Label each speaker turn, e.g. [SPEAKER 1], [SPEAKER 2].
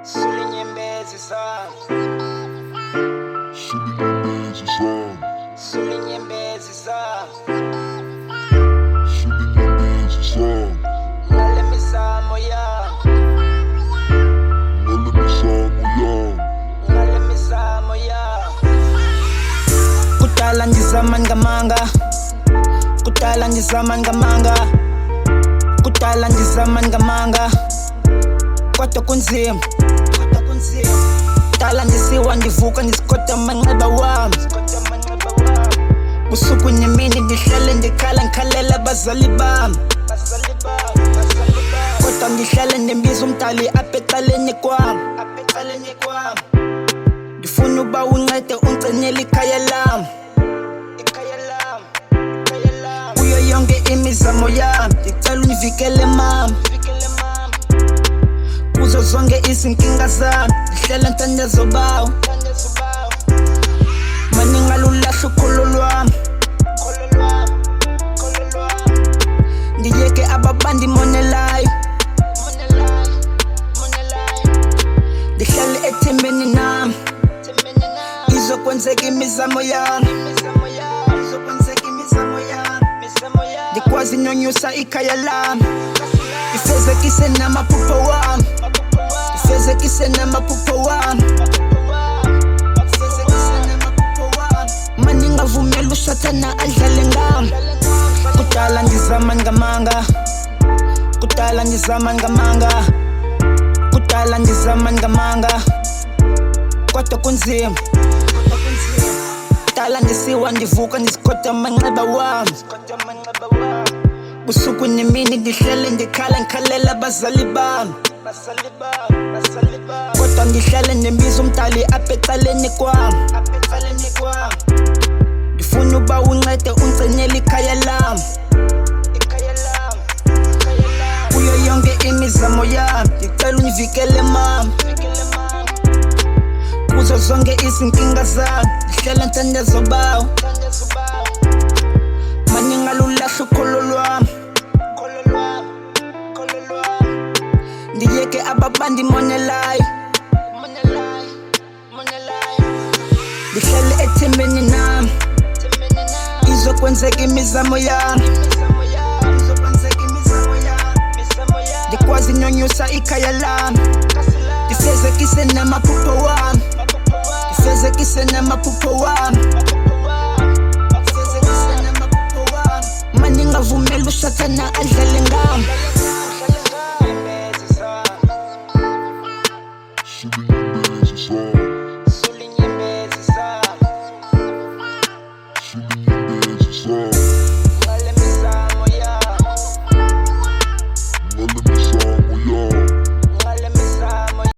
[SPEAKER 1] Sulinyembezi sana,
[SPEAKER 2] Sulinyembezi sana,
[SPEAKER 1] sulinyembezi sana,
[SPEAKER 2] sulinyembezi sana,
[SPEAKER 1] ngale misamo yami,
[SPEAKER 2] ngale misamo yami,
[SPEAKER 1] ngale misamo yami. Kudala ngizama ngamanga, kudala ngizama ngamanga, kudala ngizama ngamanga, kodwa kunzima, kodwa kunzima. Kudala ngisiwa ndivuka ndisikhoda amanxeba wami, busuku nemini ndihlale ndikhala ngikhalela abazali bami, kodwa ngihlale ndimbiza umdali apha ecaleni kwami. Ngifuna uba uncede ungcinele ikhaya lami, kuyo yonke imizamo yami ndicela undivikele mama, kuzo zonke izinkinga zami ndihlala ntandezo bawo. Maningalulahla ukholo lwami, ndiyeke ababandimonelayo, ndihlale ethembeni nami, izokwenzeka imizamo yami, ndikwazi nonyusa ikhaya lami, ndifezekise namaphupho wami, ndifezekise namaphupho wami, maningavumeli usathana adlale ngami. Kudala ngizama ngamanga, kudala ngizama ngamanga, kudala ngizama ngamanga, kodwa kunzima. Kudala ndisiwa ndivuka ndisikhoda amanxeba wami, busuku nemini ndihlale ndikhala ngikhalela abazali bami, kodwa ngihlale ndimbiza umdali apha ecaleni kwami. Ngifuna uba uncede ungcinele ikhaya lami, kuyo yonke imizamo yami ndicela undivikele mama, kuzo zonke izinkinga zami ndihlala ntandezo bawo. Maningalulahla ukholo lwami, ndiyeke ababandimonelayo, ndihlale ethembeni nami, izokwenzeka imizamo yami, ndikwazi nonyusa ikhaya lami, ndifezekise namaphupho wami, ndifezekise namaphupho wami, maningavumeli usathana adlale ngami.
[SPEAKER 2] sulinyembezi sana,
[SPEAKER 1] Sulinyembezi sana,
[SPEAKER 2] sulinyembezi sana.